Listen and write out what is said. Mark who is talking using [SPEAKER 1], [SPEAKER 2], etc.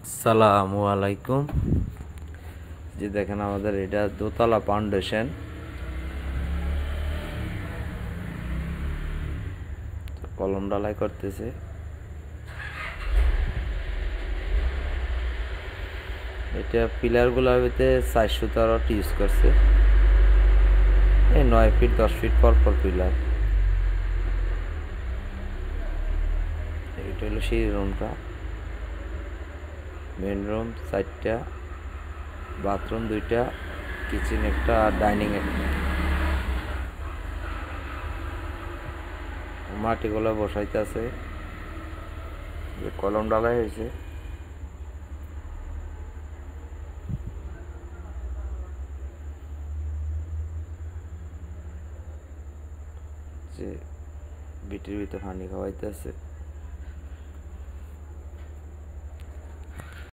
[SPEAKER 1] আসসালামু আলাইকুম। যে দেখেন আমাদের এটা দোতলা ফাউন্ডেশন, কলম ঢালাই করতেছে। এটা পিলারগুলোর ভিতরে 400 রড ইউজ করছে। এই 9 ফিট 10 ফিট পর পর পিলার। এটা হলো সেই রুমটা, মেন রুম 4টা, বাথরুম 2টা, কিচেন একটা আর ডাইনিং একটা। মাটিগুলো বসাইতেছে, যে কলম ঢালাই হয়েছে। যে বিটির ভিতরে পানি খাওয়াইতেছে।